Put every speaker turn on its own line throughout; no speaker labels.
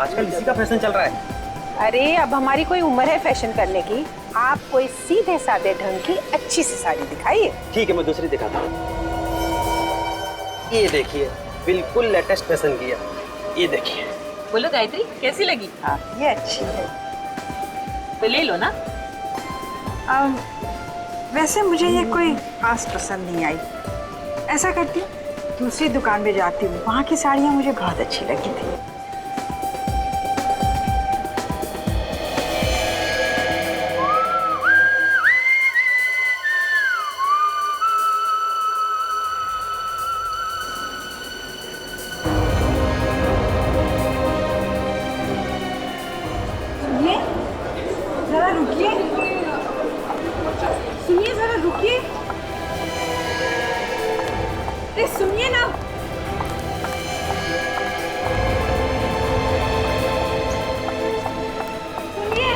आजकल इसी का फैशन चल रहा है।
अरे अब हमारी कोई उम्र है फैशन करने की। आप कोई सीधे साधे ढंग की अच्छी सी साड़ी दिखाइए।
ठीक है, मैं दूसरी दिखाता हूँ। ये देखिए, बिल्कुल लेटेस्ट फैशन की है। ये देखिए।
बोलो गायत्री, कैसी लगी?
हाँ, ये अच्छी है।
तो ले लो ना।
वैसे मुझे ये कोई खास पसंद नहीं आई। ऐसा करती हूँ, दूसरी दुकान में जाती हूँ, वहाँ की साड़ियाँ मुझे बहुत अच्छी लगी थी। जरा रुकिए, सुनिए, जरा रुकिए। अरे सुनिए ना। सुनिए,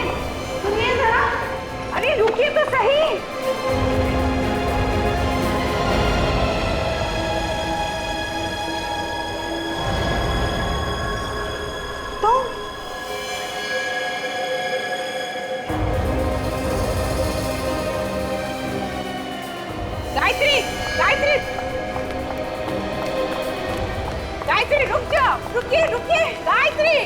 सुनिए जरा। अरे रुकिए तो सही। तो
गायत्री, गायत्री, गायत्री रुक जाओ, रुकिए, रुकिए, गायत्री,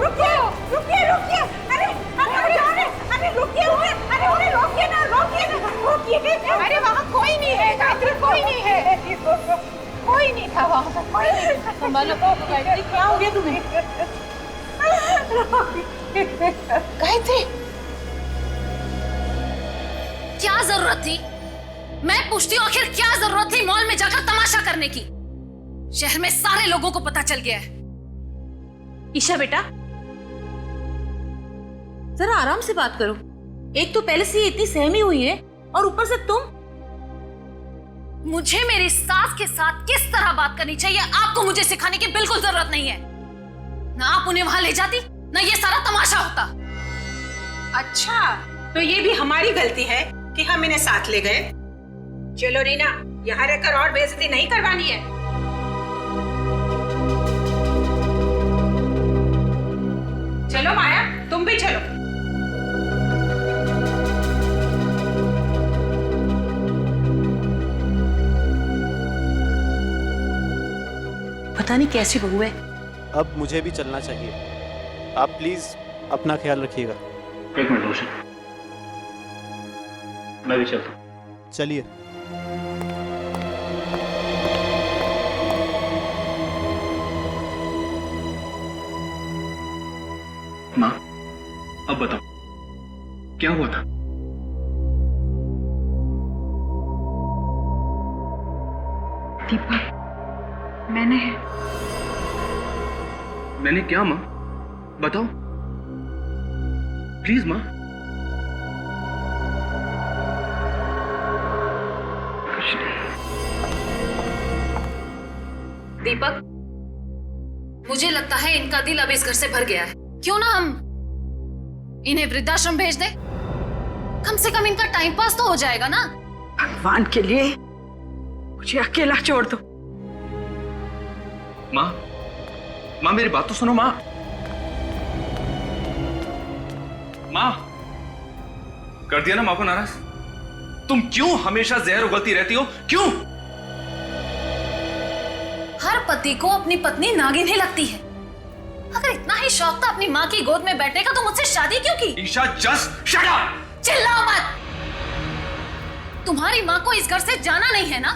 रुकिए, रुकिए, रुकिए। अरे अरे अरे अरे रुकिए, अरे अरे रोकिए ना, रोकिए ना, रोकिए। अरे वहाँ कोई नहीं है गायत्री, कोई नहीं है, कोई नहीं था वहाँ पर, कोई नहीं।
संभालो गायत्री, क्या हो गया तुम्हें?
गायत्री,
क्या जरूरत थी? मैं पूछती हूँ, आखिर क्या जरूरत थी मॉल में जाकर तमाशा करने की? शहर में सारे लोगों को पता चल गया है।
ईशा बेटा, जरा आराम से बात करो। एक तो पहले से इतनी सहमी हुई है और ऊपर से तुम।
मुझे मेरी सास के साथ किस तरह बात करनी चाहिए आपको मुझे सिखाने की बिल्कुल जरूरत नहीं है। ना आप उन्हें वहां ले जाती, ना ये सारा तमाशा होता।
अच्छा तो ये भी हमारी गलती है कि हम इन्हें साथ ले गए। चलो रीना, यहाँ रहकर और बेइज्जती नहीं करवानी है। चलो माया, तुम भी चलो।
पता नहीं कैसी बहू है।
अब मुझे भी चलना चाहिए। आप प्लीज अपना ख्याल रखिएगा।
एक मिनट रोशन, मैं भी चलता हूँ।
चलिए।
माँ, अब बताओ क्या हुआ था?
दीपक,
मैंने क्या माँ? बताओ प्लीज माँ।
दीपक, मुझे लगता है इनका दिल अब इस घर से भर गया है। क्यों ना हम इन्हें वृद्धाश्रम भेज दें? कम से कम इनका टाइम पास तो हो जाएगा ना।
भगवान के लिए मुझे अकेला छोड़ दो।
माँ, माँ मेरी बात तो सुनो माँ। माँ, कर दिया ना माँ को नाराज? तुम क्यों हमेशा जहर उगलती रहती हो? क्यों?
हर पति को अपनी पत्नी नागिन ही लगती है। अगर इतना ही शौक था अपनी माँ की गोद में बैठने का तो मुझसे शादी क्यों की?
Isha, just shut up!
चिल्लाओ मत। तुम्हारी माँ को इस घर से जाना नहीं है ना?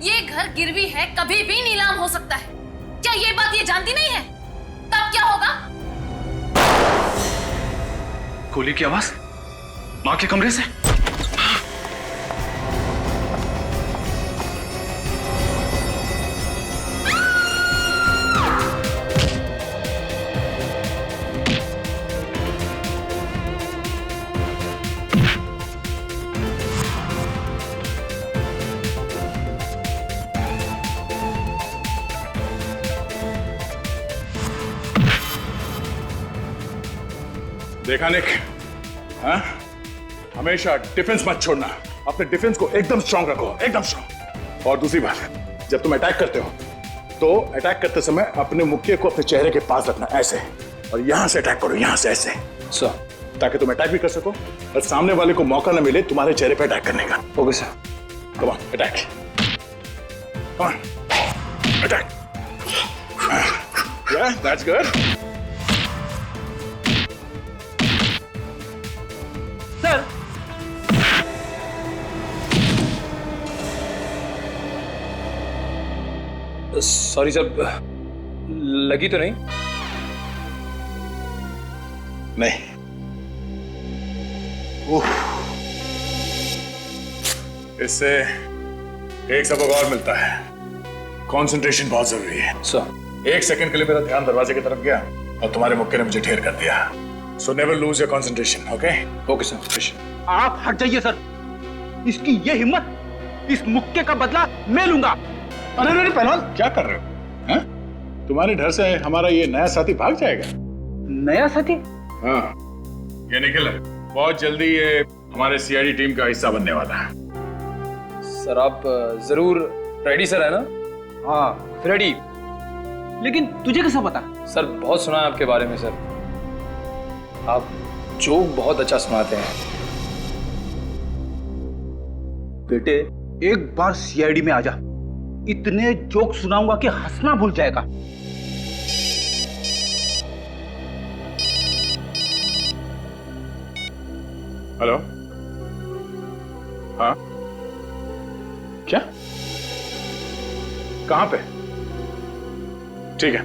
ये घर गिरवी है, कभी भी नीलाम हो सकता है। क्या ये बात ये जानती नहीं है? तब क्या होगा?
गोली की आवाज माँ के कमरे से।
देखा निक, हाँ? हमेशा डिफेंस मत छोड़ना। अपने डिफेंस को एकदम स्ट्रांग रखो, एकदम स्ट्रांग। और दूसरी बात, जब तुम अटैक करते हो तो अटैक करते समय अपने मुक्के को अपने चेहरे के पास रखना ऐसे, और यहां से अटैक करो, यहां से ऐसे सर, ताकि तुम अटैक भी कर सको और सामने वाले को मौका न मिले तुम्हारे चेहरे पे अटैक करने का।
Okay sir.
Come on, attack, come on, attack. Yeah, that's good.
Sir
sorry sir, लगी तो नहीं?
नहीं। इससे एक सबक और मिलता है, कंसंट्रेशन बहुत जरूरी है।
सर
1 सेकंड के लिए मेरा ध्यान दरवाजे की तरफ गया और तुम्हारे मुक्के ने मुझे ढेर कर दिया। So never lose your concentration, okay?
Okay sir.
आप हट जाइए सर, इसकी ये हिम्मत, इस मुक्के का बदला मैं लूंगा।
अरे अरे पहलवान, क्या कर रहे हो? हैं? तुम्हारे डर से हमारा ये नया साथी भाग जाएगा।
नया साथी?
हाँ, ये निखिल बहुत जल्दी ये हमारे सीआईडी टीम का हिस्सा बनने वाला है।
सर आप जरूर रेडी सर है ना?
हाँ रेडी। लेकिन तुझे कैसा पता?
सर बहुत सुना है आपके बारे में सर, आप जोक बहुत अच्छा सुनाते हैं।
बेटे एक बार सीआईडी में आ जा, इतने जोक सुनाऊंगा कि हंसना भूल जाएगा।
हेलो, हाँ क्या, कहाँ पे? ठीक है,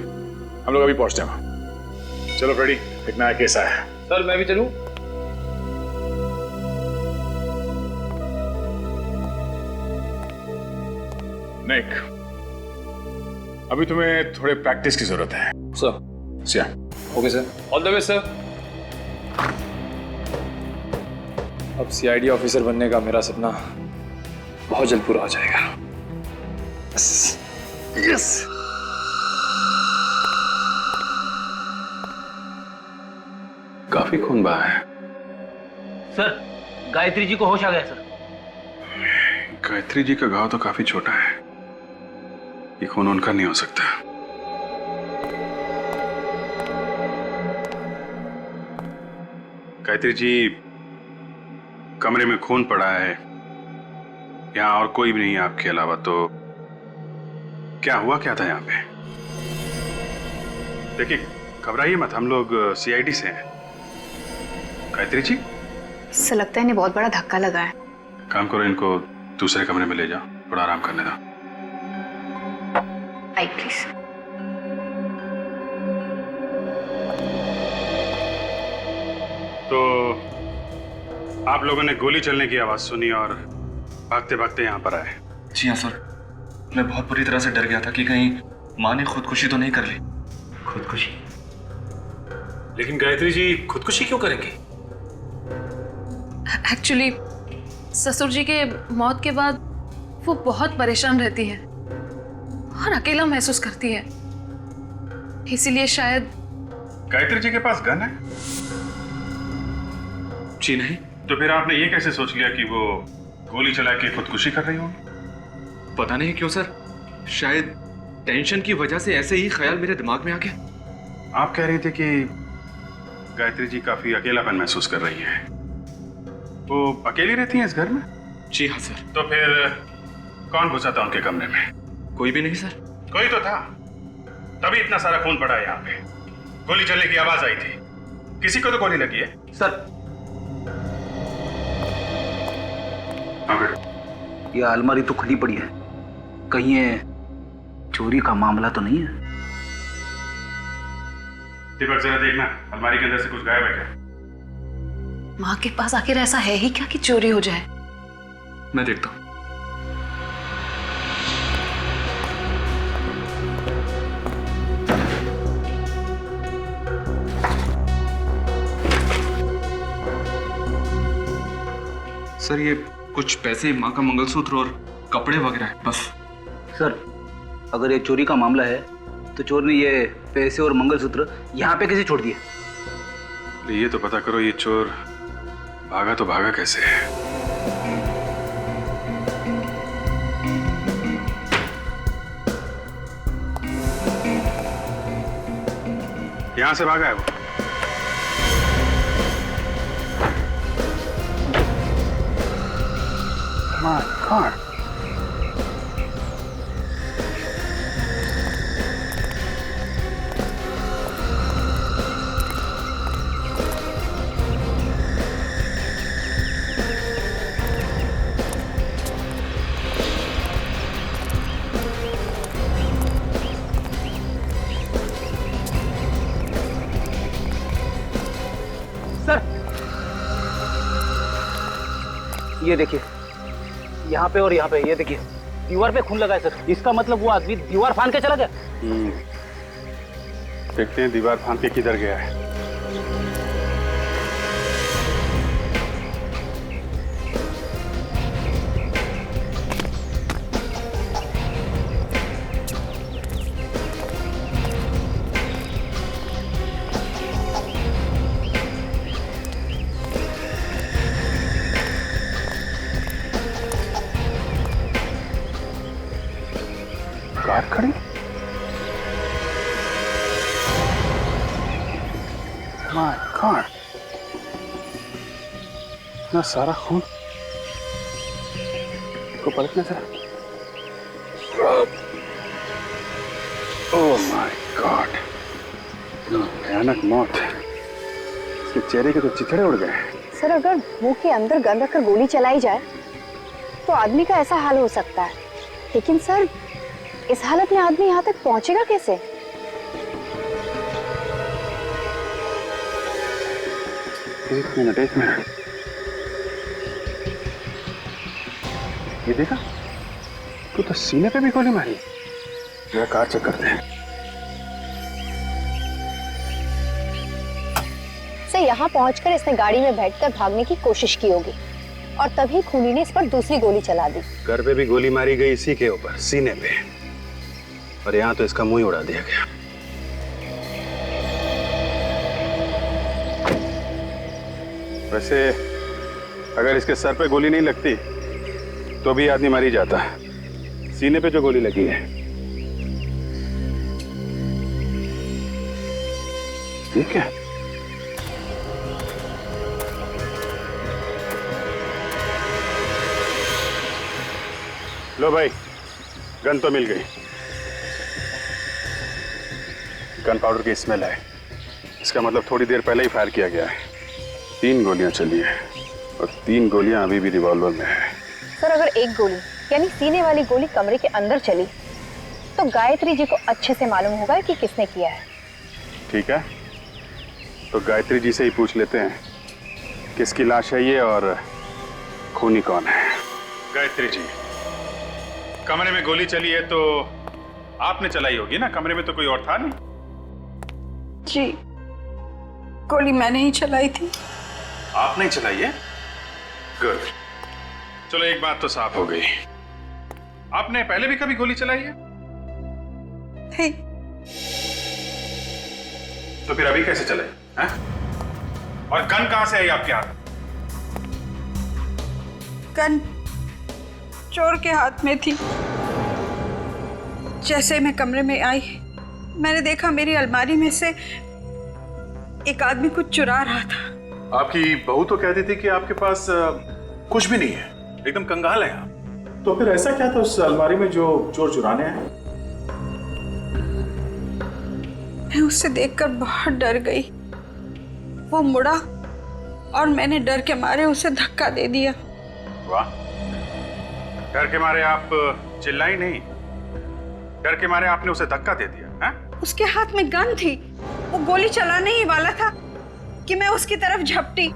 हम लोग अभी पहुंचते हैं वहां। चलो फ्रेडी, एक नया केस आया है।
सर मैं भी चलूं?
निक, अभी तुम्हें थोड़े प्रैक्टिस की जरूरत है।
Sir
Siya,
okay sir, all the best sir. अब सीआईडी ऑफिसर बनने का मेरा सपना बहुत जल्द पूरा हो जाएगा।
यस। काफी खून बहा है।
सर गायत्री जी को होश आ गया सर।
गायत्री जी का घाव तो काफी छोटा है, ये खून उनका नहीं हो सकता। गायत्री जी, कमरे में खून पड़ा है, यहाँ और कोई भी नहीं है आपके अलावा, तो क्या हुआ क्या था यहाँ पे? देखिए घबराइए मत, हम लोग सीआईडी से हैं। गायत्री जी,
इससे लगता है इन्हें बहुत बड़ा धक्का लगा है।
काम करो, इनको दूसरे कमरे में ले जाओ, थोड़ा आराम करने दो।
आई प्लीज।
तो आप लोगों ने गोली चलने की आवाज सुनी और भागते भागते यहाँ पर आए?
जी हाँ सर, मैं बहुत बुरी तरह से डर गया था कि कहीं माँ ने खुदकुशी तो नहीं कर ली।
खुदकुशी? लेकिन गायत्री जी खुदकुशी क्यों करेंगी?
एक्चुअली ससुर जी के मौत के बाद वो बहुत परेशान रहती है और अकेला महसूस करती है, इसीलिए शायद।
गायत्री जी के पास गन है?
जी नहीं।
तो फिर आपने ये कैसे सोच लिया कि वो गोली चला के खुदकुशी कर रही होंगी?
पता नहीं क्यों सर, शायद टेंशन की वजह से ऐसे ही ख्याल मेरे दिमाग में आ गया।
आप कह रहे थे कि गायत्री जी काफी अकेलापन महसूस कर रही है, वो अकेली रहती हैं इस घर में?
जी हाँ सर।
तो फिर कौन घुसा था उनके कमरे में?
कोई भी नहीं सर।
कोई तो था, तभी इतना सारा खून पड़ा है यहाँ पे। गोली चलने की आवाज आई थी, किसी को तो गोली लगी है।
सर
हाँ,
ये अलमारी तो खुली पड़ी है, कहीं ये चोरी का मामला तो नहीं है?
दीपक जरा देखना, अलमारी के अंदर से कुछ गायब है क्या?
माँ के पास आखिर ऐसा है ही क्या कि चोरी हो जाए?
मैं देखता हूँ। सर ये कुछ पैसे, माँ का मंगलसूत्र और कपड़े वगैरह है बस।
सर अगर ये चोरी का मामला है तो चोर ने ये पैसे और मंगलसूत्र यहाँ पे कैसे छोड़ दिए?
ये तो पता करो, ये चोर भागा तो भागा कैसे है? यहां से भागा है वो। My God.
सर, ये देखिए, यहाँ पे और यहाँ पे, ये देखिए दीवार पे खून लगा है सर। इसका मतलब वो आदमी दीवार फांद के चला गया।
देखते हैं दीवार फांद के किधर गया है। कार खड़ी? माय गॉड, इतना सारा खून को पलटने से। ओह माय गॉड, भयानक मौत। इसके चेहरे के तो चिथड़े उड़ गए।
सर, अगर मुंह के अंदर गन रखकर गोली चलाई जाए तो आदमी का ऐसा हाल हो सकता है, लेकिन सर इस हालत में आदमी यहाँ तक पहुंचेगा कैसे?
एक मिनट, ये देखा? तू तो सीने पे भी गोली मारी। जरा कार चेक करते हैं।
सर, यहाँ पहुंचकर इसने गाड़ी में बैठकर भागने की कोशिश की होगी और तभी खूनी ने इस पर दूसरी गोली चला दी।
घर पे भी गोली मारी गई इसी के ऊपर, सीने पे, और यहाँ तो इसका मुंह ही उड़ा दिया गया। वैसे अगर इसके सर पे गोली नहीं लगती तो भी आदमी मर ही जाता। सीने पे जो गोली लगी है, ठीक है। लो भाई, गन तो मिल गई। गन पाउडर की स्मेल है। इसका मतलब थोड़ी देर पहले ही फायर किया गया है। 3 गोलियां चली हैं और 3 गोलियां अभी भी रिवॉल्वर में है।
सर, अगर एक गोली यानी सीने वाली गोली कमरे के अंदर चली तो गायत्री जी को अच्छे से मालूम होगा कि किसने किया है।
ठीक है, तो गायत्री जी से ही पूछ लेते हैं किसकी लाश है ये और खूनी कौन है। गायत्री जी, कमरे में गोली चली है तो आपने चलाई होगी ना? कमरे में तो कोई और था नहीं।
जी, गोली मैंने ही चलाई थी।
आपने ही चलाई है? गुड। चलो, एक बात तो साफ हो गई। आपने पहले भी कभी गोली चलाई है?
नहीं।
तो फिर अभी कैसे चले हैं? और गन कहां से आई आपके हाथ?
गन चोर के हाथ में थी। जैसे मैं कमरे में आई, मैंने देखा मेरी अलमारी में से एक आदमी कुछ चुरा रहा था।
आपकी बहू तो कहती थी कि आपके पास कुछ भी नहीं है, एकदम कंगाल है आप। तो फिर ऐसा क्या था उस अलमारी में जो चोर चुराने आए?
मैं उससे देखकर बहुत डर गई। वो मुड़ा और मैंने डर के मारे उसे धक्का दे दिया।
वाह, डर के मारे आप चिल्लाई नहीं, डर के मारे आपने उसे धक्का दे दिया है?
उसके हाथ में गन थी, वो गोली चलाने ही वाला था कि मैं उसकी तरफ झपटी।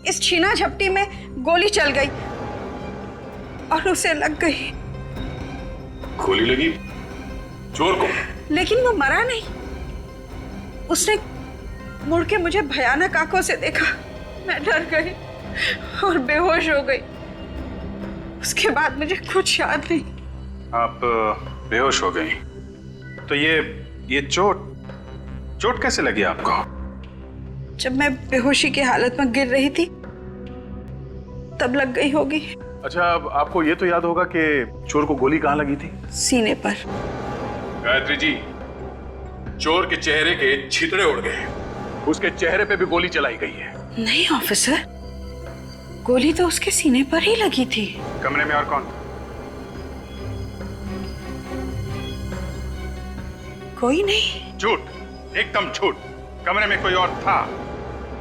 इस छीना झपटी में गोली चल गई और उसे लग गई।
गोली लगी चोर को?
लेकिन वो मरा नहीं। उसने मुड़ के मुझे भयानक आंखों से देखा। मैं डर गई और बेहोश हो गई। उसके बाद मुझे कुछ याद नहीं।
आप बेहोश हो गई? तो ये चोट कैसे लगी आपको?
जब मैं बेहोशी की हालत में गिर रही थी तब लग गई होगी।
अच्छा, अब आपको ये तो याद होगा कि चोर को गोली कहाँ लगी थी?
सीने पर।
गायत्री जी, चोर के चेहरे के छितड़े उड़ गए, उसके चेहरे पे भी गोली चलाई गई है।
नहीं ऑफिसर, गोली तो उसके सीने पर ही लगी थी।
कमरे में और कौन था?
कोई नहीं।
झूठ, एकदम झूठ। कमरे में कोई और था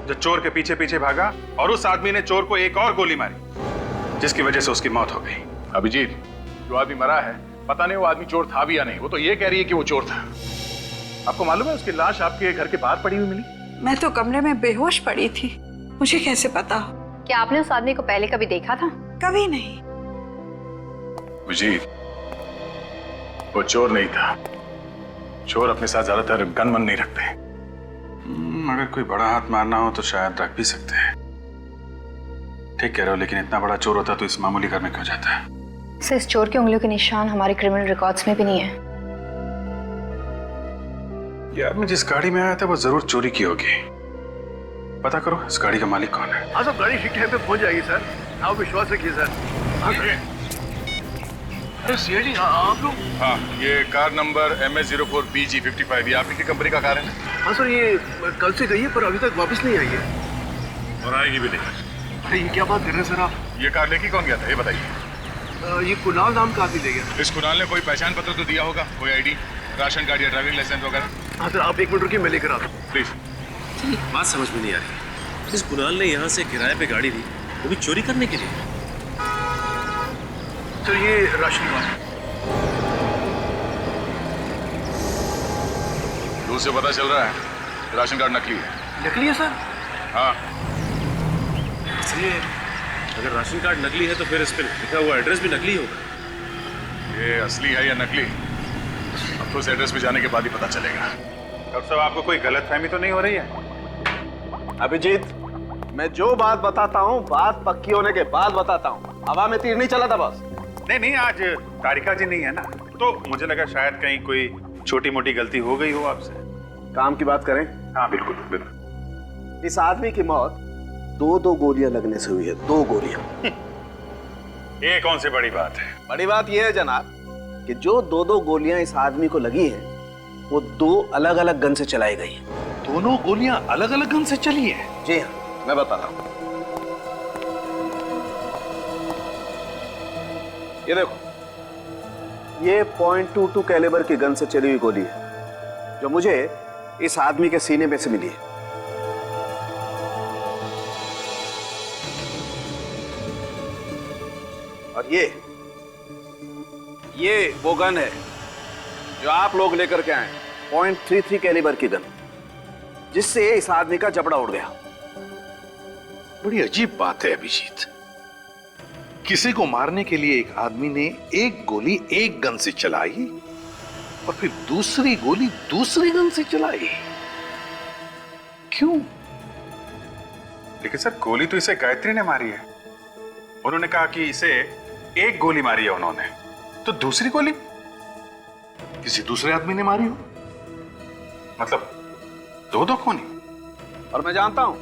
जो चोर के पीछे पीछे भागा और उस आदमी ने चोर को एक और गोली मारी जिसकी वजह से उसकी मौत हो गई। अभिजीत, जो आदमी मरा है पता नहीं वो आदमी चोर था भी या नहीं, वो तो ये कह रही है कि वो चोर था। आपको मालूम है उसकी लाश आपके घर के बाहर पड़ी हुई मिली?
मैं तो कमरे में बेहोश पड़ी थी, मुझे कैसे पता हो?
क्या आपने उस आदमी को पहले कभी देखा था?
कभी नहीं।
अभिजीत, वो चोर नहीं था। चोर अपने साथ ज्यादातर गन मन नहीं रखते। अगर कोई बड़ा हाथ मारना हो तो शायद रख भी सकते हैं। ठीक कह रहे हो, लेकिन इतना बड़ा चोर होता तो इस मामूली घर में क्यों जाता है?
सर, इस चोर के उंगलियों के निशान हमारे क्रिमिनल रिकॉर्ड्स में भी नहीं है।
ये आदमी जिस गाड़ी में आया था वो जरूर चोरी की होगी। पता करो इस गाड़ी का मालिक कौन है।
हाँ, सब गाड़ी ठीक टाइम पे पहुंच जाएगी सर, आप विश्वास रखिए सर। अरे सीआईडी आप लोग?
हाँ, ये कार नंबर MS04BG55 ये आपकी कंपनी का कार है?
हाँ सर, ये कल से गई है पर अभी तक वापस नहीं आई है।
और आएगी भी नहीं।
अरे ये क्या बात कर रहे हैं सर आप?
ये कार लेके कौन गया था ये बताइए।
ये कुणाल नाम का आदमी ले गया।
इस कुणाल ने कोई पहचान पत्र तो दिया होगा, कोई आईडी, राशन कार्ड या ड्राइविंग लाइसेंस वगैरह?
हाँ सर, आप 1 मिनट रुकिए, मैं लेकर आता हूँ
प्लीज।
बात समझ में नहीं आ रही। इस कुणाल ने यहाँ से किराए पे गाड़ी दी, वो भी चोरी करने के लिए?
सर ये राशन कार्ड
दूर से पता चल रहा है राशन कार्ड नकली है।
नकली है सर?
हाँ।
इसलिए अगर राशन कार्ड नकली है तो फिर इस पे लिखा हुआ एड्रेस भी नकली होगा।
ये असली है या नकली अब तो उस एड्रेस पे जाने के बाद ही पता चलेगा। डॉक्टर साहब, आपको कोई गलतफहमी तो नहीं हो रही है?
अभिजीत, मैं जो बात बताता हूँ बात पक्की होने के बाद बताता हूँ। हवा में तीर नहीं चला था बस।
नहीं, आज तारिका जी नहीं है ना, तो मुझे लगा शायद कहीं कोई छोटी मोटी गलती हो गई हो आपसे।
काम की बात करें?
हाँ बिल्कुल बिल्कुल।
इस आदमी की मौत 2 गोलियां लगने से हुई है। 2 गोलियां।
ये कौन सी बड़ी बात है?
बड़ी बात यह है जनाब कि जो 2 गोलियां इस आदमी को लगी हैं वो 2 अलग अलग गन से चलाई गई हैं।
दोनों गोलियां अलग अलग गन से चली है?
जी हाँ, मैं बताता हूँ। ये देखो, ये .22 कैलिबर की गन से चली हुई गोली है जो मुझे इस आदमी के सीने में से मिली है। और ये वो गन है जो आप लोग लेकर के आए, .33 कैलिबर की गन, जिससे इस आदमी का जबड़ा उड़ गया।
बड़ी अजीब बात है अभिजीत, किसी को मारने के लिए एक आदमी ने एक गोली एक गन से चलाई और फिर दूसरी गोली दूसरी गन से चलाई। क्यों?
लेकिन सर, गोली तो इसे गायत्री ने मारी है। उन्होंने कहा कि इसे एक गोली मारी है उन्होंने, तो दूसरी गोली
किसी दूसरे आदमी ने मारी हो?
मतलब 2 खूनी?
और मैं जानता हूं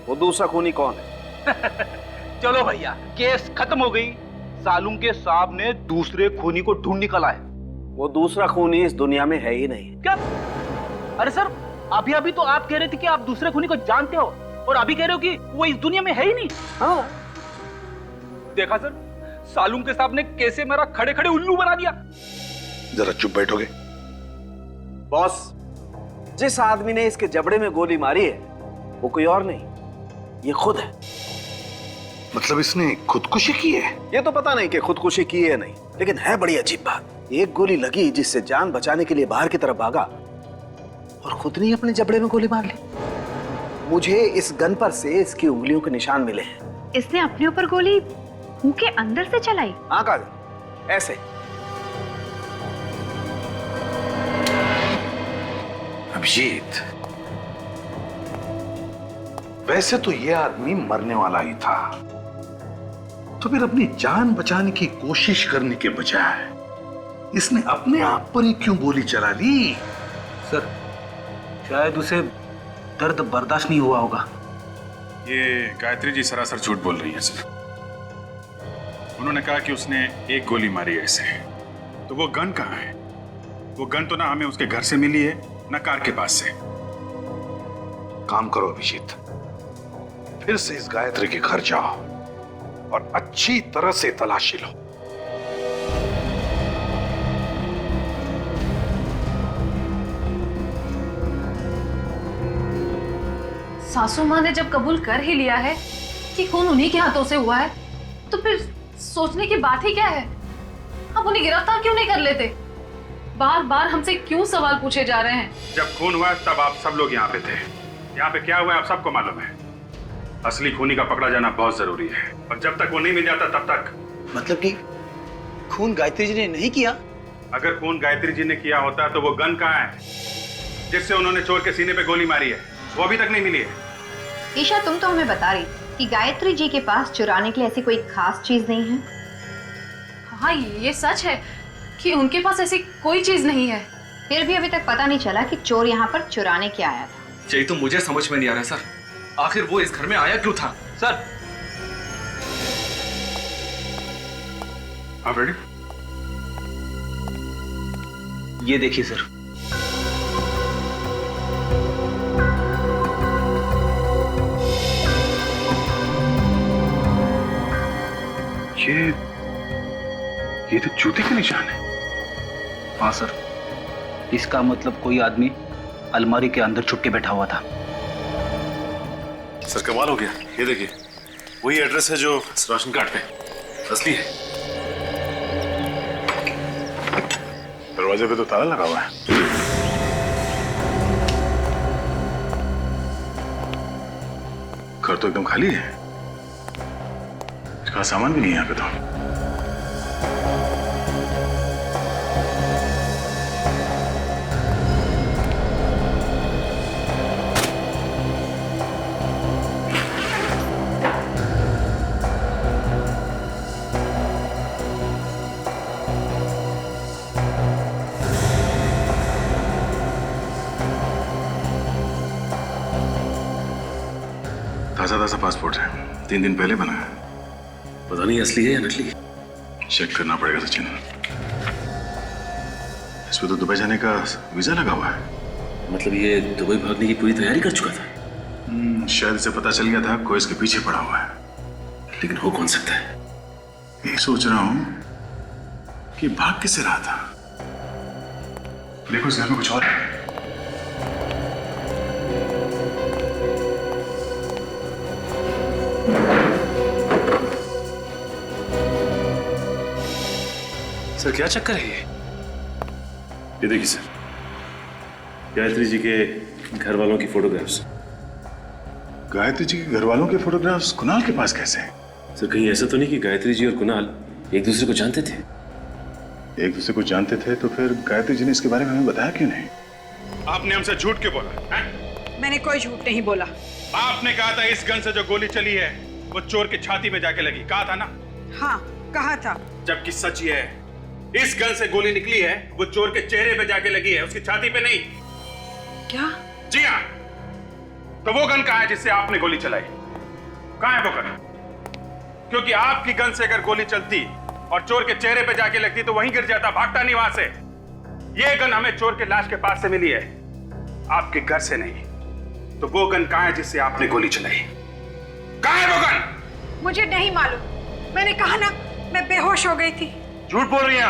वो दूसरा खूनी कौन है।
चलो भैया, केस खत्म हो गई। सालुंग के साहब ने दूसरे खूनी को ढूंढ निकाला है।
वो दूसरा खूनी इस दुनिया में है ही नहीं।
क्या? अरे सर, अभी तो आप कह रहे थे कि आप दूसरे खूनी को जानते हो और अभी कह रहे हो कि वो इस दुनिया में है ही नहीं।
हाँ,
देखा सर, सालुंग के साहब ने कैसे मेरा खड़े खड़े उल्लू बना दिया।
जरा चुप बैठोगे?
बॉस, जिस आदमी ने इसके जबड़े में गोली मारी है वो कोई और नहीं, ये खुद है।
मतलब इसने खुदकुशी की है?
ये तो पता नहीं कि खुदकुशी की है नहीं, लेकिन है बड़ी अजीब बात। एक गोली लगी जिससे जान बचाने के लिए बाहर की तरफ भागा और खुद ने अपने जबड़े में गोली मार ली। मुझे इस गन पर से इसकी उंगलियों के निशान मिले हैं।
इसने अपने ऊपर गोली मुंह के अंदर से चलाई?
हाँ काजल, ऐसे।
अभिजीत, वैसे तो ये आदमी मरने वाला ही था, तो फिर अपनी जान बचाने की कोशिश करने के बजाय इसने अपने आप पर ही क्यों गोली चला ली?
सर, शायद उसे दर्द बर्दाश्त नहीं हुआ होगा।
ये गायत्री जी सरासर झूठ बोल रही है सर। उन्होंने कहा कि उसने एक गोली मारी है इसे, तो वो गन कहाँ है? वो गन तो ना हमें उसके घर से मिली है
न कार के पास से। काम करो अभिजीत, फिर से इस गायत्री के घर जाओ और अच्छी तरह से तलाशी लो।
सासू माँ ने जब कबूल कर ही लिया है कि खून उन्हीं के हाथों से हुआ है, तो फिर सोचने की बात ही क्या है? आप उन्हें गिरफ्तार क्यों नहीं कर लेते? बार बार हमसे क्यों सवाल पूछे जा रहे हैं?
जब खून हुआ तब आप सब लोग यहाँ पे थे। यहाँ पे क्या हुआ आप सबको मालूम है। असली खूनी का पकड़ा जाना बहुत जरूरी है, और जब तक वो नहीं मिल जाता तब तक।
मतलब कि खून गायत्री जी ने नहीं किया?
अगर खून गायत्री जी ने किया होता तो वो गन कहाँ है जिससे उन्होंने चोर के सीने पे गोली मारी है? वो अभी तक नहीं मिली है।
ईशा, तुम तो हमें बता रही कि गायत्री जी के पास चुराने के लिए ऐसी कोई खास चीज नहीं है।
हाँ, ये सच है कि उनके पास ऐसी कोई चीज नहीं है।
फिर भी अभी तक पता नहीं चला कि चोर यहाँ पर चुराने क्या आया था।
यही तो मुझे समझ में नहीं आ रहा सर, आखिर वो इस घर में आया क्यों था?
सर,
आप रेडी?
ये देखिए सर।
ये तो जूते के निशान है।
हाँ सर, इसका मतलब कोई आदमी अलमारी के अंदर छुप के बैठा हुआ था।
सर कमाल हो गया, ये देखिए वही एड्रेस है जो इस राशन कार्ड पे असली है।
दरवाजे पे तो ताला लगा हुआ है। घर तो एकदम खाली है, इसका सामान भी नहीं है यहाँ पे तो। ताजा ताजा पासपोर्ट है, 3 दिन पहले बना है।
पता नहीं असली है या नकली।
चेक करना पड़ेगा सचिन। इस पे तो दुबई जाने का वीजा लगा हुआ है।
मतलब ये दुबई भागने की पूरी तैयारी कर चुका था।
शायद इसे पता चल गया था कोई इसके पीछे पड़ा हुआ है।
लेकिन हो कौन सकता है?
यही सोच रहा हूं कि भाग किससे रहा था। देखो इस घर में कुछ और है।
सर क्या चक्कर है ये देखिए सर, गायत्री जी के घर वालों की फोटोग्राफ्स।
गायत्री जी के घर वालों के फोटोग्राफ्स कुणाल के पास कैसे हैं?
सर कहीं ऐसा तो नहीं कि गायत्री जी और कुणाल एक दूसरे को जानते थे?
एक दूसरे को जानते थे तो फिर गायत्री जी ने इसके बारे में हमें बताया क्यों नहीं? आपने हमसे झूठ क्यों बोला है?
मैंने कोई झूठ नहीं बोला।
आपने कहा था इस गन से जो गोली चली है वो चोर की छाती में जाके लगी, कहा था ना?
हाँ, कहा था।
जबकि सच ये है, इस गन से गोली निकली है वो चोर के चेहरे पे जाके लगी है, उसकी छाती पे नहीं।
क्या?
जी हाँ। तो वो गन कहाँ है जिससे आपने गोली चलाई? कहाँ है वो गन? क्योंकि आपकी गन से अगर गोली चलती और चोर के चेहरे पे जाके लगती तो वहीं गिर जाता, भागता नहीं वहां से। ये गन हमें चोर के लाश के पास से मिली है, आपके घर से नहीं। तो वो गन कहाँ है जिससे आपने गोली चलाई? कहाँ है वो गन?
मुझे नहीं मालूम। मैंने कहा ना, मैं बेहोश हो गई थी।
झूठ बोल रही हैं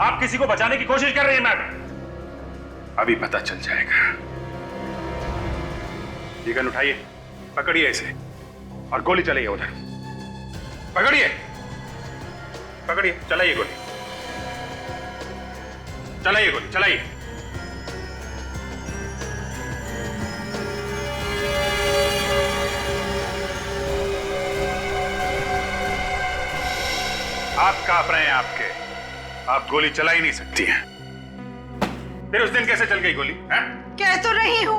आप किसी को बचाने की कोशिश कर रही हैं मैडम। अभी पता चल जाएगा। ये गन उठाइए, पकड़िए इसे और गोली चलाइए उधर। पकड़िए, पकड़िए, चलाइए गोली, चलाइए गोली, चलाइए। आप कांप रहे हैं, आप गोली चला ही नहीं सकती हैं। फिर उस दिन कैसे चल गई गोली? हैं?
कह तो रही हूँ,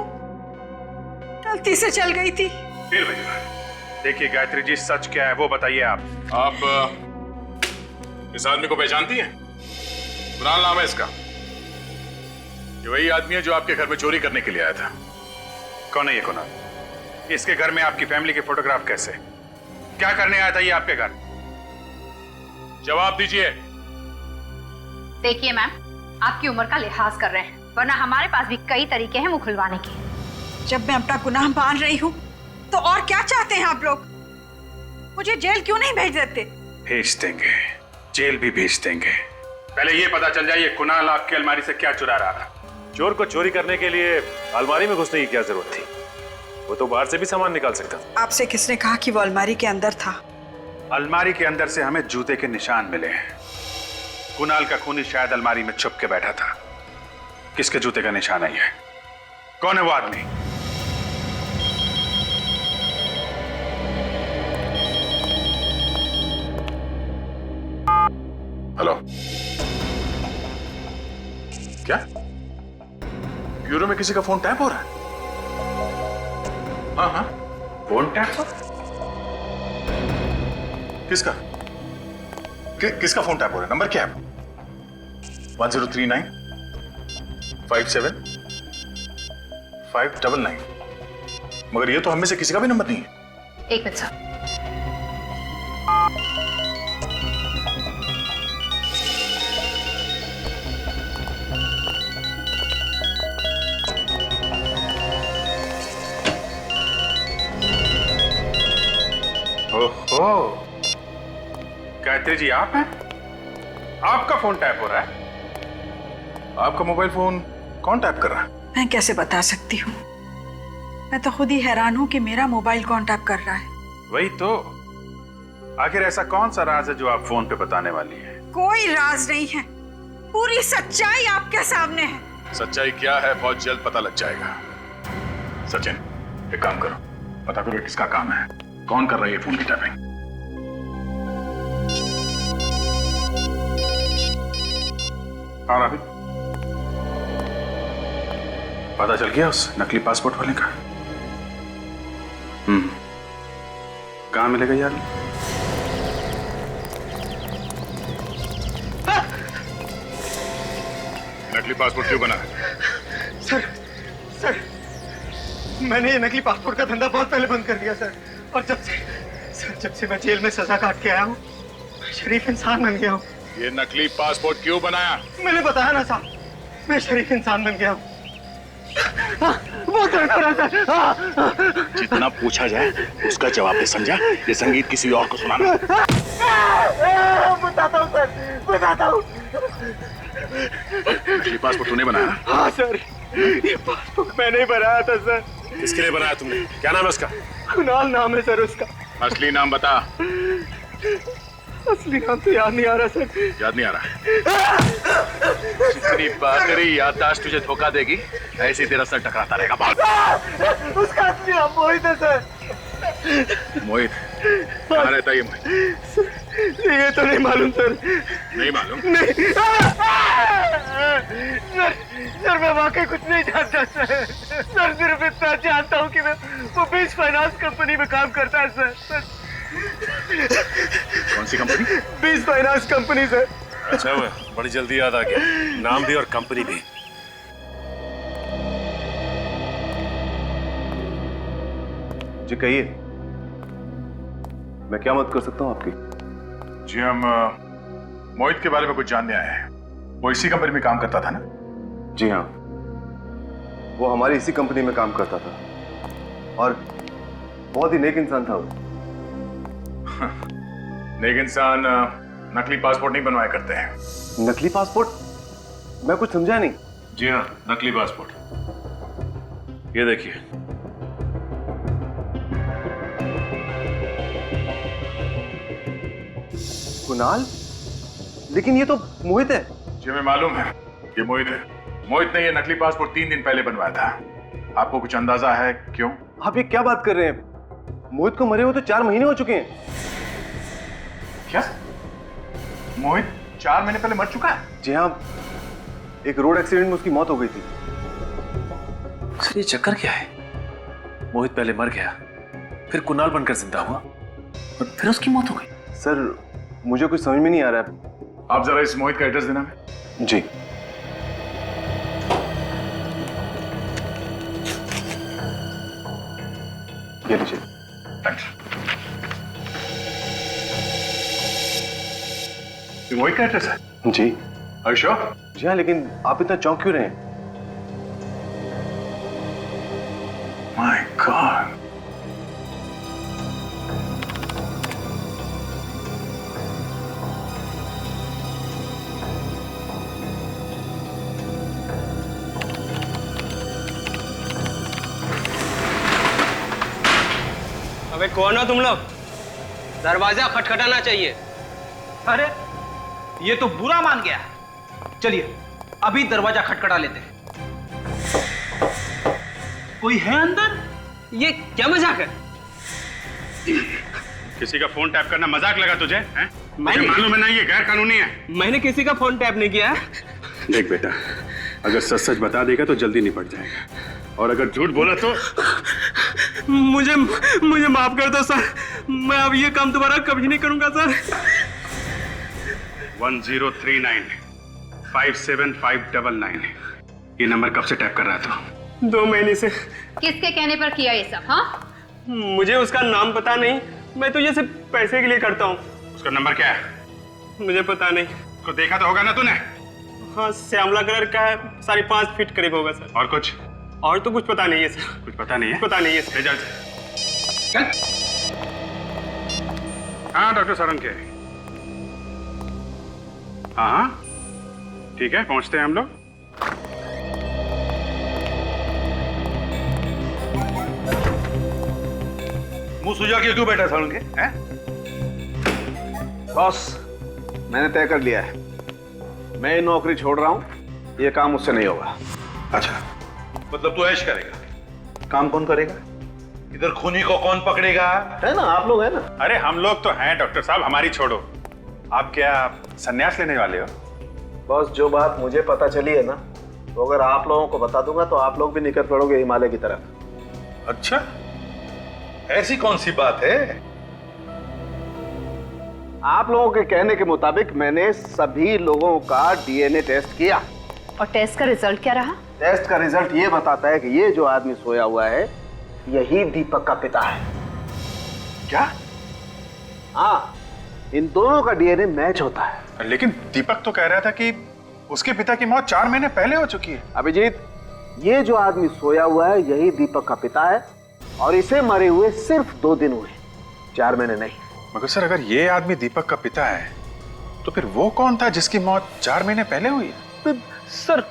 गलती से चल गई थी।
फिर देखिए गायत्री जी, सच क्या है वो बताइए आप।
इस आदमी को पहचानती हैं? कुणाल नाम है इसका। ये वही आदमी है जो आपके घर में चोरी करने के लिए आया था।
कौन है ये कुणाल? इसके घर में आपकी फैमिली के फोटोग्राफ कैसे? क्या करने आया था ये आपके घर?
जवाब दीजिए।
देखिए मैम, आपकी उम्र का लिहाज कर रहे हैं। वरना हमारे पास भी कई तरीके हैं मुंह खुलवाने के।
जब मैं अपना गुनाह मान रही हूँ तो और क्या चाहते हैं आप लोग? मुझे जेल क्यों नहीं भेज देते?
भेज देंगे, जेल भी भेज देंगे। पहले ये पता चल जाए ये कुणाल आपकी अलमारी से क्या चुरा रहा था।
चोर को चोरी करने के लिए अलमारी में घुसने की क्या जरूरत थी? वो तो बाहर से भी सामान निकाल सकता था।
आपसे किसने कहा कि वो अलमारी के अंदर था?
अलमारी के अंदर से हमें जूते के निशान मिले हैं। कुणाल का खूनी शायद अलमारी में छुप के बैठा था। किसके जूते का निशान है ये? कौन है वो आदमी? हेलो, क्या ब्यूरो में किसी का फोन टैप हो रहा है? हाँ, फोन टैप हो? किसका? किसका फोन टैप हो रहा है? नंबर क्या है? 1039 57 599। मगर ये तो हम में से किसी का भी नंबर नहीं है।
एक मिनट साहब।
ओहो, गायत्री जी आप हैं? आपका फोन टैप हो रहा है? आपका मोबाइल फोन कौन टैप कर रहा है?
मैं कैसे बता सकती हूँ? मैं तो खुद ही हैरान हूँ कि मेरा मोबाइल कौन टैप कर रहा है।
वही तो, आखिर ऐसा कौन सा राज है जो आप फोन पे बताने वाली है?
कोई राज नहीं है, पूरी सच्चाई आपके सामने है।
सच्चाई क्या है बहुत जल्द पता लग जाएगा। सचिन, एक काम करो, पता करो किसका काम है, कौन कर रहा है ये फोन की टैपिंग। हाँ राबी, पता चल गया उस नकली पासपोर्ट वाले का? कहाँ मिलेगा यार? नकली पासपोर्ट क्यों बना है?
सर, मैंने ये नकली पासपोर्ट का धंधा बहुत पहले बंद कर दिया सर। और जब से मैं जेल में सजा काट के आया हूँ, शरीफ इंसान बन गया हूँ।
ये नकली पासपोर्ट क्यों बनाया?
मैंने बताया ना साहब, मैं शरीफ इंसान बन गया हूँ। बहुत दर्द हो रहा सर।
जितना पूछा जाए उसका जवाब दे, समझा? ये संगीत किसी और को सुनाना।
बताता हूँ सर, बताता हूँ।
नकली पासपोर्ट तूने बनाया?
हाँ सर, ये पासपोर्ट मैंने ही बनाया था सर।
किसके लिए बनाया तुमने? क्या नाम है उसका?
कुणाल नाम है सर उसका।
असली नाम बता।
असली नाम तो याद नहीं आ रहा सर।
याद नहीं आ रहा? जितनी बाकरी याददाश्त तुझे धोखा देगी, ऐसे तेरा सर टकराता रहेगा। भाग।
उसका असली नाम मोहित है सर।
मोहित? कहाँ रहता है ये मोहित?
ये तो नहीं मालूम सर।
नहीं मालूम?
नहीं। सर मैं वाकई कुछ नहीं जानता सर। सर सिर्फ इतना जानता हूँ कि मैं वो बीच फाइनेंस कंपनी में काम करता है सर।
कौन सी कंपनी?
बीच फाइनेंस कंपनी सर।
अच्छा हुआ, बड़ी जल्दी याद आ गया, नाम भी और कंपनी भी।
जी कहिए, मैं क्या मदद कर सकता हूँ आपकी?
जी हम मोहित के बारे में कुछ जानने आए हैं। वो इसी कंपनी में काम करता था ना?
जी हाँ, वो हमारी इसी कंपनी में काम करता था और बहुत ही नेक इंसान था वो।
नेक इंसान नकली पासपोर्ट नहीं बनवाया करते हैं।
नकली पासपोर्ट? मैं कुछ समझा नहीं।
जी हाँ, नकली पासपोर्ट। ये देखिए।
कुणाल? लेकिन ये तो मोहित है।
जी हमें मालूम है ये मोहित है। मोहित ने ये नकली पासपोर्ट 3 दिन पहले बनवाया था। आपको कुछ अंदाजा है क्यों?
आप ये क्या बात कर रहे हैं? मोहित को मरे हुए तो 4 महीने हो चुके हैं।
क्या? मोहित 4 महीने पहले मर चुका है?
जी हाँ, एक रोड एक्सीडेंट में उसकी मौत हो गई थी।
सर ये चक्कर क्या है? मोहित पहले मर गया, फिर कुणाल बनकर जिंदा हुआ और फिर उसकी मौत हो गई।
सर मुझे कुछ समझ में नहीं आ रहा है।
आप जरा इस मोहित का एड्रेस देना है।
जी। ये लीजिए।
थैंक्स। ये मोहित का एड्रेस है?
जी।
Are you sure?
जी हाँ, लेकिन आप इतना चौंक क्यों रहे हैं?
अबे कौन हो तुम लोग? दरवाजा खटखटाना चाहिए।
अरे ये तो बुरा मान गया। चलिए अभी दरवाजा खटखटा लेते हैं। कोई है अंदर?
ये क्या मजाक है?
किसी का फोन टैप करना मजाक लगा तुझे? हैं? मुझे
मैंने-
मालूम है ना ये गैर कानूनी है।
मैंने किसी का फोन टैप नहीं किया है।
देख बेटा, अगर सच सच बता देगा तो जल्दी निपट जाएगा, और अगर झूठ बोला तो
मुझे माफ कर दो सर, मैं अब ये काम दोबारा कभी नहीं करूंगा सर।
1039 57599 ये नंबर कब से टैप कर रहा था?
2 महीने से।
किसके कहने पर किया ये सब? हाँ,
मुझे उसका नाम पता नहीं, मैं तो ये सिर्फ पैसे के लिए करता हूँ।
उसका नंबर क्या है?
मुझे पता नहीं।
उसको देखा तो होगा ना तूने?
हाँ, श्यामला कलर का है, 5.5 फीट करीब होगा सर।
और कुछ?
और तो कुछ पता नहीं है सर।
कुछ पता नहीं है?
पता नहीं है सर।
ले चल। हाँ डॉक्टर सारंग के। हाँ ठीक है, पहुंचते हैं हम लोग।
मुंह सुजा के क्यों बैठा सारंग के? हैं?
बॉस, मैंने तय कर लिया है, मैं ये नौकरी छोड़ रहा हूँ, ये काम मुझसे नहीं होगा।
अच्छा, मतलब तू ऐश करेगा? काम कौन करेगा? इधर खूनी को कौन पकड़ेगा?
है ना, आप लोग है ना।
अरे हम लोग तो हैं डॉक्टर साहब, हमारी छोड़ो। आप क्या संन्यास लेने वाले हो?
बॉस, जो बात मुझे पता चली है ना, तो अगर आप लोगों को बता दूंगा तो आप लोग भी निकल पड़ोगे हिमालय की तरफ।
अच्छा, ऐसी कौन सी बात है?
आप लोगों के कहने के मुताबिक मैंने सभी लोगों का डीएनए टेस्ट किया,
और टेस्ट का रिजल्ट क्या रहा?
टेस्ट का रिजल्ट ये बताता है कि ये जो आदमी सोया हुआ है यही दीपक का पिता है।
क्या?
हाँ, इन दोनों का डीएनए मैच होता है।
लेकिन दीपक तो कह रहा था कि उसके पिता की मौत 4 महीने पहले हो चुकी है।
अभिजीत, ये जो आदमी सोया हुआ है यही दीपक का पिता है, और इसे मरे हुए सिर्फ 2 दिन हुए, 4 महीने नहीं।
मगर सर, अगर ये आदमी दीपक का पिता है तो फिर वो कौन था जिसकी मौत 4 महीने पहले हुई?
सर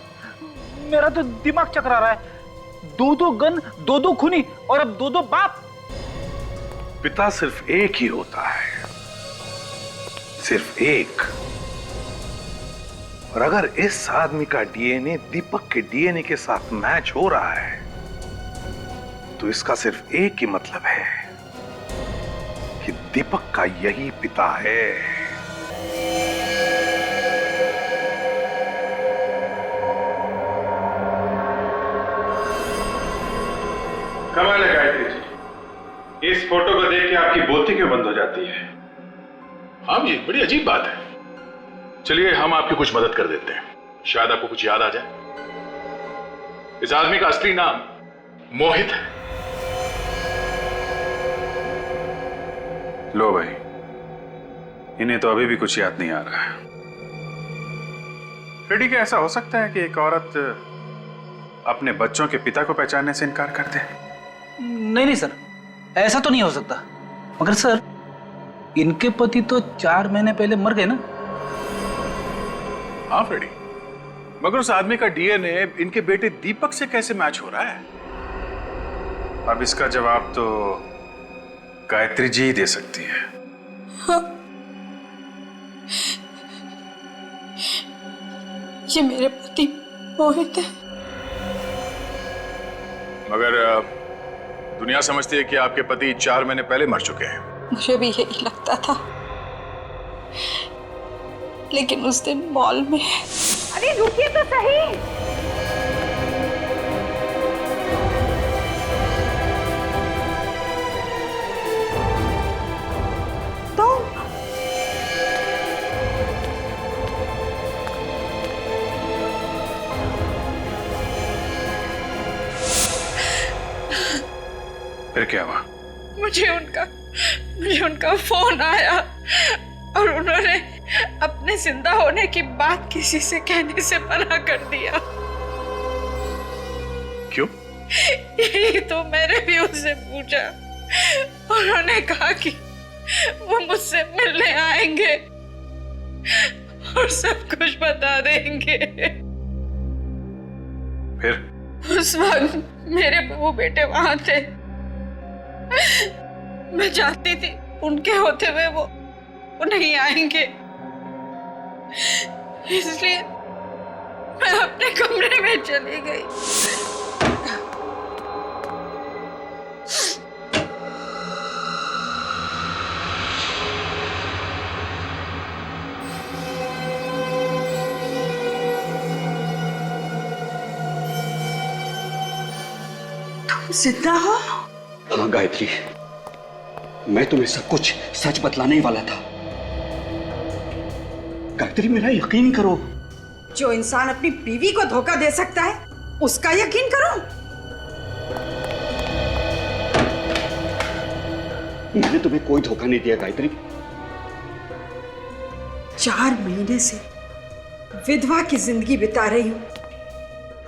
मेरा तो दिमाग चकरा रहा है। 2 गन, 2 खूनी, और अब 2 बाप।
पिता सिर्फ एक ही होता है, सिर्फ एक। और अगर इस आदमी का डीएनए दीपक के डीएनए के साथ मैच हो रहा है तो इसका सिर्फ एक ही मतलब है कि दीपक का यही पिता है।
कमाल है गायत्री जी, इस फोटो को देख के आपकी बोलती क्यों बंद हो जाती है?
हाँ जी, बड़ी अजीब बात है। चलिए हम आपकी कुछ मदद कर देते हैं, शायद आपको कुछ याद आ जाए। इस आदमी का असली नाम मोहित है।
लो भाई, इन्हें तो अभी भी कुछ याद नहीं आ रहा है। फिर ठीक है, ऐसा हो सकता है कि एक औरत अपने बच्चों के पिता को पहचानने से इनकार कर दे।
नहीं सर, ऐसा तो नहीं हो सकता। मगर सर, इनके पति तो 4 महीने पहले मर गए ना।
हाँ फ्रेडी, मगर उस आदमी का डीएनए इनके बेटे दीपक से कैसे मैच हो रहा है? अब इसका जवाब तो गायत्री जी ही दे सकती है।
हाँ। ये मेरे पति मोहित है।
मगर दुनिया समझती है कि आपके पति 4 महीने पहले मर चुके हैं।
मुझे भी यही लगता था, लेकिन उस दिन मॉल में।
अरे रुकिए तो सही।
फिर क्या हुआ?
मुझे उनका फोन आया और उन्होंने अपने जिंदा होने की बात किसी से कहने से मना कर दिया।
क्यों?
यही तो मैंने भी उससे पूछा। उन्होंने कहा कि वो मुझसे मिलने आएंगे और सब कुछ बता देंगे।
फिर
उस वक्त मेरे बहू बेटे वहां थे। मैं चाहती थी उनके होते हुए वो नहीं आएंगे, इसलिए मैं अपने कमरे में चली गई। तुम जिंदा हो?
हाँ गायत्री, मैं तुम्हें सब कुछ सच बतलाने ही वाला था। गायत्री मेरा यकीन करो।
जो इंसान अपनी बीवी को धोखा दे सकता है उसका यकीन करो।
मैंने तुम्हें कोई धोखा नहीं दिया गायत्री।
4 महीने से विधवा की जिंदगी बिता रही हूं।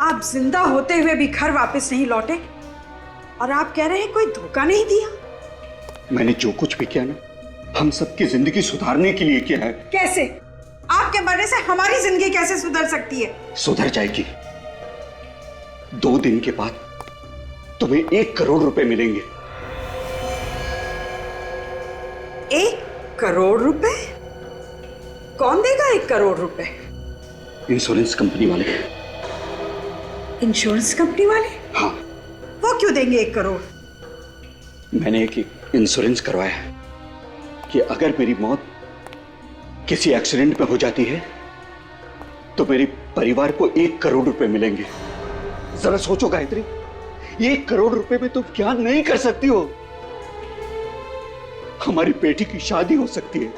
आप जिंदा होते हुए भी घर वापस नहीं लौटे और आप कह रहे हैं कोई धोखा नहीं दिया।
मैंने जो कुछ भी किया ना, हम सबकी जिंदगी सुधारने के लिए किया है।
कैसे? आपके मरने से हमारी जिंदगी कैसे सुधर सकती है?
सुधर जाएगी। 2 दिन के बाद तुम्हें 1 करोड़ रुपए मिलेंगे।
1 करोड़ रुपए? कौन देगा 1 करोड़ रुपए?
इंश्योरेंस कंपनी वाले।
इंश्योरेंस कंपनी वाले?
हाँ।
वो क्यों देंगे 1 करोड़?
मैंने एक इंश्योरेंस करवाया है कि अगर मेरी मौत किसी एक्सीडेंट में हो जाती है तो मेरे परिवार को 1 करोड़ रुपए मिलेंगे। जरा सोचो गायत्री, 1 करोड़ रुपए में तुम क्या नहीं कर सकती हो? हमारी बेटी की शादी हो सकती है,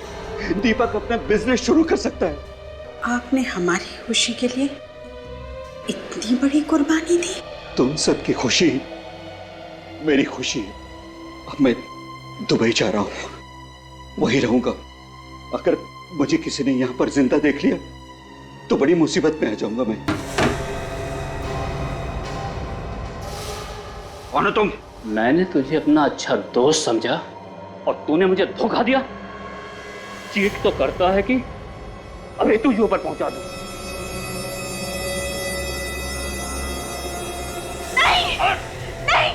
दीपक अपना बिजनेस शुरू कर सकता है।
आपने हमारी खुशी के लिए इतनी बड़ी कुर्बानी दी।
तुम सबकी खुशी मेरी खुशी है। अब मैं दुबई जा रहा हूं, वहीं रहूंगा। अगर मुझे किसी ने यहां पर जिंदा देख लिया तो बड़ी मुसीबत में आ जाऊंगा मैं।
कौन हो तुम?
मैंने तुझे अपना अच्छा दोस्त समझा और तूने मुझे धोखा दिया। चीट तो करता है कि अभी तुझे ऊपर पहुंचा दूं।
नहीं, नहीं,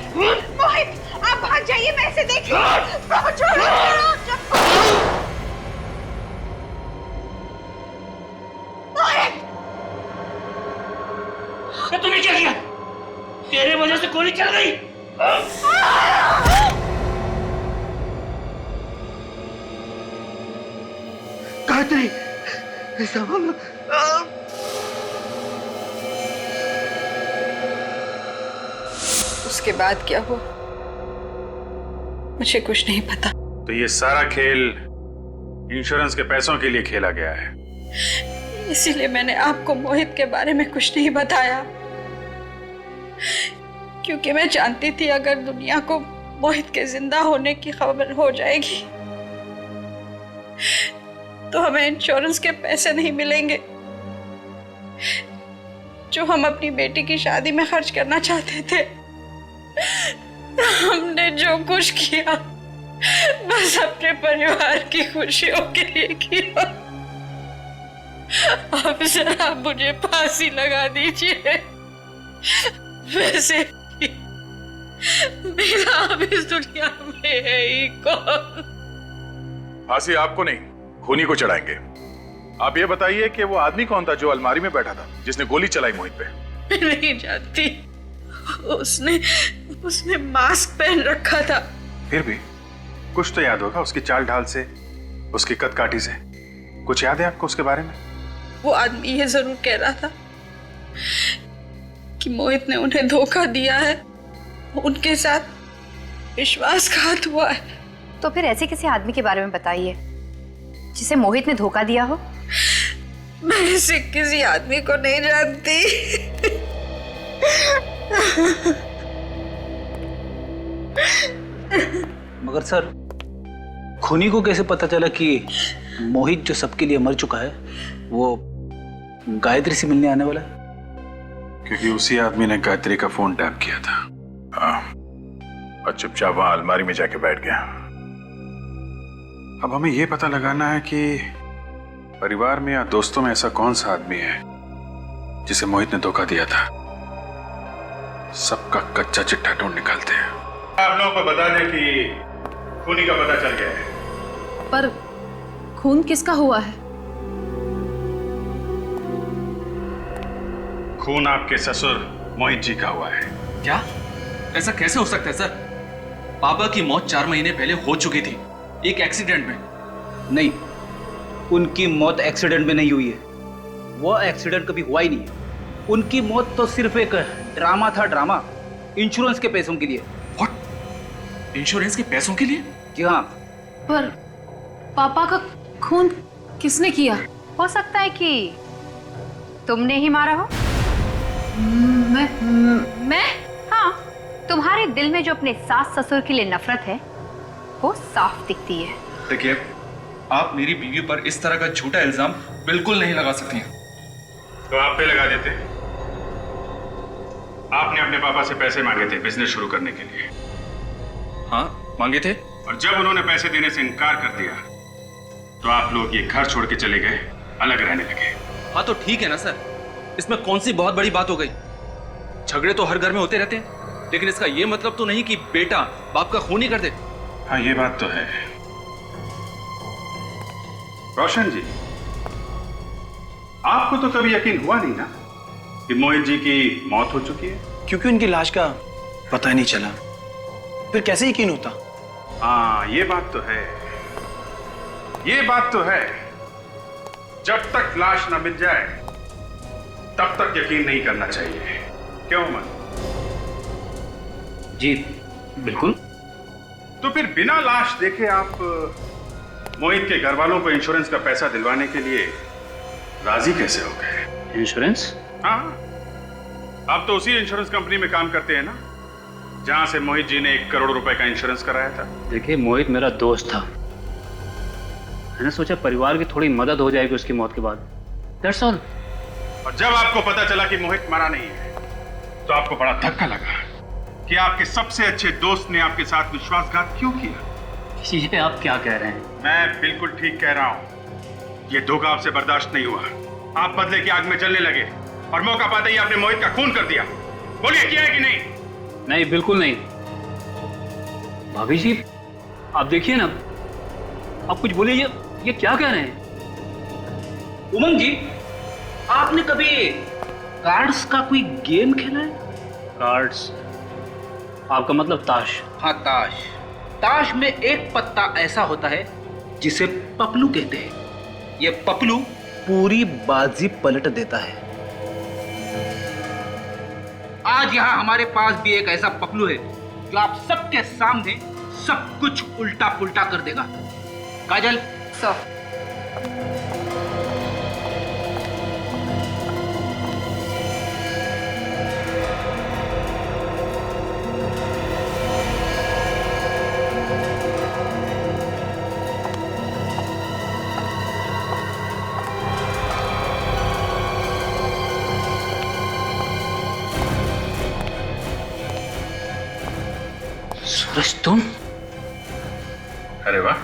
मोहित, आप भाग जाइए, मैं इसे देखिए।
तूने क्या किया? तेरे वजह से गोली चल गई।
गायत्री,
उसके बाद क्या हुआ मुझे कुछ नहीं पता।
तो ये सारा खेल इंश्योरेंस के पैसों के लिए खेला गया है।
इसीलिए मैंने आपको मोहित के बारे में कुछ नहीं बताया, क्योंकि मैं जानती थी अगर दुनिया को मोहित के जिंदा होने की खबर हो जाएगी तो हमें इंश्योरेंस के पैसे नहीं मिलेंगे जो हम अपनी बेटी की शादी में खर्च करना चाहते थे। हमने जो कुछ किया बस अपने परिवार की खुशियों के लिए किया। अब जरा मुझे फांसी लगा दीजिए, वैसे मेरा अब इस दुनिया में है ही कौन।
फांसी आपको नहीं, खूनी को चढ़ाएंगे। आप ये बताइए कि वो आदमी कौन था जो अलमारी में बैठा था, जिसने गोली चलाई मोहित पे?
मैं नहीं जानती। उसने मास्क पहन रखा था।
फिर भी कुछ तो याद होगा उसकी चाल ढाल से, उसकी कद काठी से। कुछ याद है आपको उसके बारे में?
वो आदमी ये जरूर कह रहा था कि मोहित ने उन्हें धोखा दिया है, उनके साथ विश्वासघात हुआ है।
तो फिर ऐसे किसी आदमी के बारे में बताइए जिसे मोहित ने धोखा दिया हो।
मैं ऐसे किसी आदमी को नहीं जानती।
मगर सर, खूनी को कैसे पता चला कि मोहित जो सबके लिए मर चुका है वो गायत्री से मिलने आने वाला है?
क्योंकि उसी आदमी ने गायत्री का फोन टैप किया था। और चुपचाप वहां अलमारी में जाके बैठ गया। अब हमें यह पता लगाना है कि परिवार में या दोस्तों में ऐसा कौन सा आदमी है जिसे मोहित ने धोखा दिया था। सबका कच्चा चिट्ठा ढूंढ निकालते हैं। आप लोगों को बता दें कि खूनी का पता चल गया है।
पर खून किसका हुआ है?
खून आपके ससुर मोहित जी का हुआ है।
क्या? ऐसा कैसे हो सकता है सर? पापा की मौत 4 महीने पहले हो चुकी थी, एक एक्सीडेंट में।
नहीं, उनकी मौत एक्सीडेंट में नहीं हुई है। वो एक्सीडेंट कभी हुआ ही नहीं है। उनकी मौत तो सिर्फ एक ड्रामा था, ड्रामा, इंश्योरेंस के पैसों के लिए।
व्हाट? इंश्योरेंस के पैसों के लिए?
जी हाँ।
पर पापा का खून किसने किया?
हो सकता है कि तुमने ही मारा हो।
मैं?
हाँ, तुम्हारे दिल में जो अपने सास ससुर के लिए नफरत है वो साफ दिखती है।
देखिए, आप मेरी बीवी पर इस तरह का झूठा इल्जाम बिल्कुल नहीं लगा सकती हैं।
तो आप पे लगा देते। आपने अपने पापा से पैसे मांगे थे बिजनेस शुरू करने के लिए।
हाँ, मांगे थे।
और जब उन्होंने पैसे देने से इनकार कर दिया तो आप लोग ये घर छोड़ के चले गए, अलग रहने लगे।
हाँ तो ठीक है ना सर, इसमें कौन सी बहुत बड़ी बात हो गई? झगड़े तो हर घर में होते रहते हैं, लेकिन इसका ये मतलब तो नहीं कि बेटा बाप का खून ही कर दे।
हाँ, ये बात तो है। रोशन जी, आपको तो कभी यकीन हुआ नहीं ना कि मोहित जी की मौत हो चुकी है?
क्योंकि उनकी लाश का पता ही नहीं चला, फिर कैसे यकीन होता?
हाँ, ये बात तो है, ये बात तो है। जब तक लाश ना मिल जाए तब तक यकीन नहीं करना चाहिए, क्यों मन?
जी बिल्कुल।
तो फिर बिना लाश देखे आप मोहित के घर वालों को इंश्योरेंस का पैसा दिलवाने के लिए राजी कैसे हो गए?
इंश्योरेंस?
हाँ, आप तो उसी इंश्योरेंस कंपनी में काम करते हैं ना जहां से मोहित जी ने 1 करोड़ रुपए का इंश्योरेंस कराया था।
देखिए, मोहित मेरा दोस्त था, मैंने सोचा परिवार की थोड़ी मदद हो जाएगी उसकी मौत के बाद। That's all.
और जब आपको पता चला कि मोहित मरा नहीं है तो आपको बड़ा धक्का लगा कि आपके सबसे अच्छे दोस्त ने आपके साथ विश्वासघात क्यों किया?
ये आप क्या कह रहे हैं?
मैं बिल्कुल ठीक कह रहा हूं। ये धोखा आपसे बर्दाश्त नहीं हुआ। आप बदले की आग में जलने लगे और मौका पाते ही आपने मोहित का खून कर दिया। बोलिए, किया है कि नहीं?
नहीं, बिल्कुल नहीं। भाभी जी, आप देखिए ना, आप कुछ बोलिए। ये क्या कह रहे हैं?
उमंग जी, आपने कभी कार्ड्स का कोई गेम खेला है?
कार्ड्स? आपका मतलब ताश?
हाँ, ताश। ताश में एक पत्ता ऐसा होता है जिसे पपलू कहते हैं। ये पपलू पूरी बाजी पलट देता है। आज यहाँ हमारे पास भी एक ऐसा पपलू है जो आप सबके सामने सब कुछ उल्टा पुल्टा कर देगा। काजल,
सूरज, तुम?
अरे वाह,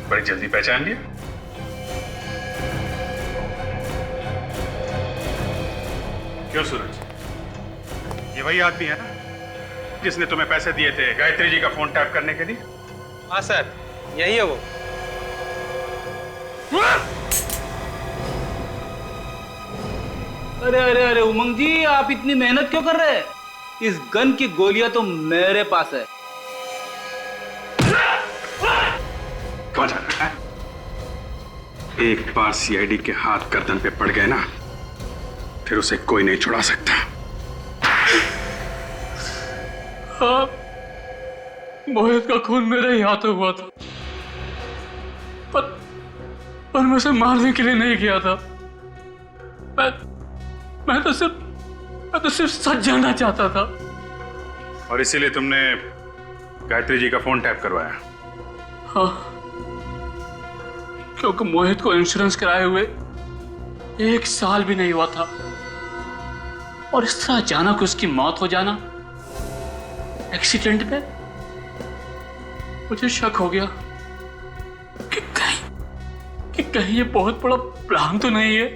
बड़ी जल्दी पहचान लिया। क्यों सूरज, ये वही आदमी है ना जिसने तुम्हें पैसे दिए थे गायत्री जी का फोन टैप करने के लिए?
हाँ सर, यही है वो।
अरे अरे अरे उमंग जी, आप इतनी मेहनत क्यों कर रहे हैं? इस गन की गोलियां तो मेरे पास है।
कौन जा रहा है? एक बार सीआईडी के हाथ गर्दन पे पड़ गए ना, फिर उसे कोई नहीं छुड़ा सकता।
हाँ, मोहित का खून मेरे ही हाथों हुआ था, पर मैं उसे मारने के लिए नहीं किया था। मैं तो सिर्फ सच जानना चाहता था।
और इसीलिए तुमने गायत्री जी का फोन टैप करवाया?
हाँ, क्योंकि मोहित को इंश्योरेंस कराए हुए 1 साल भी नहीं हुआ था, और इस तरह अचानक उसकी मौत हो जाना एक्सीडेंट में, मुझे शक हो गया कि कहीं ये बहुत बड़ा प्लान तो नहीं है।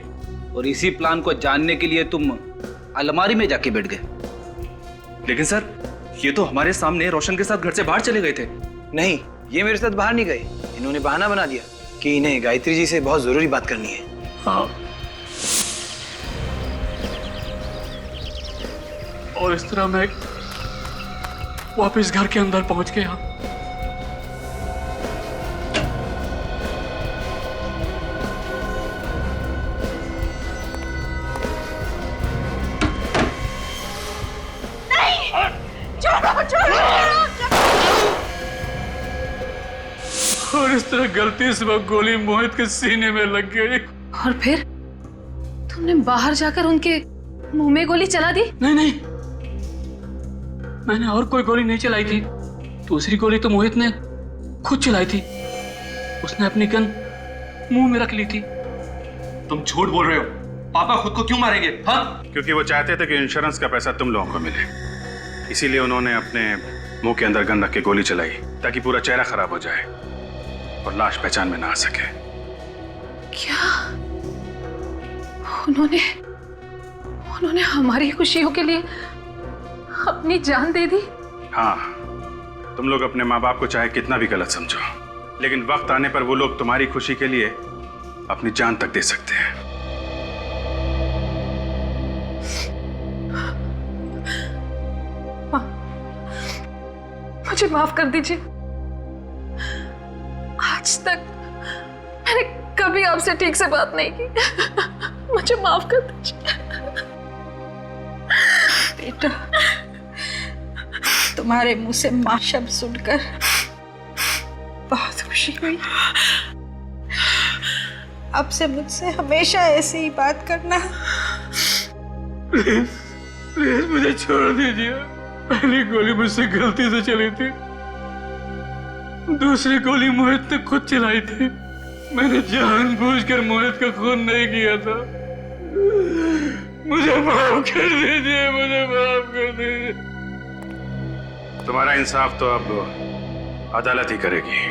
और इसी प्लान को जानने के लिए तुम अलमारी में जाके बैठ गए।
लेकिन सर, ये तो हमारे सामने रोशन के साथ घर से बाहर चले गए थे।
नहीं, ये मेरे साथ बाहर नहीं गए। इन्होंने बहाना बना दिया कि इन्हें गायत्री जी से बहुत जरूरी बात करनी है।
हाँ। और इस तरह मैं वापस घर के अंदर पहुंच गया। और इस तरह गलती से वो गोली मोहित के सीने में लग गई।
और फिर तुमने बाहर जाकर उनके मुंह में गोली चला दी?
नहीं नहीं, मैंने और कोई गोली नहीं चलाई थी। दूसरी गोली तो मोहित ने खुद चलाई थी। उसने अपनी गन मुंह में रख ली थी।
तुम झूठ बोल रहे हो। पापा खुद को क्यों मारेंगे? हाँ,
क्योंकि वो चाहते थे कि इंश्योरेंस का पैसा तुम लोगों को मिले, इसीलिए उन्होंने अपने मुंह के अंदर गन रख के गोली चलाई ताकि पूरा चेहरा खराब हो जाए और लाश पहचान में ना आ सके।
क्या उन्होंने हमारी खुशियों के लिए अपनी जान दे दी?
हाँ, तुम लोग अपने माँ बाप को चाहे कितना भी गलत समझो, लेकिन वक्त आने पर वो लोग तुम्हारी खुशी के लिए अपनी जान तक दे सकते हैं।
मुझे माफ कर दीजिए। आज तक मैंने कभी आपसे ठीक से बात नहीं की। मुझे माफ कर दीजिए।
बेटा, तुम्हारे मुंह से मां शब्द सुनकर बहुत खुशी हुई। अब से मुझसे हमेशा ऐसी ही बात करना।
प्लीज प्लीज मुझे छोड़ दीजिए। पहली गोली मुझसे गलती से चली थी, दूसरी गोली मोहित ने खुद चलाई थी। मैंने जानबूझकर मोहित का खून नहीं किया था। मुझे माफ कर दीजिए, मुझे माफ कर दीजिए।
तुम्हारा इंसाफ तो अब अदालत ही करेगी।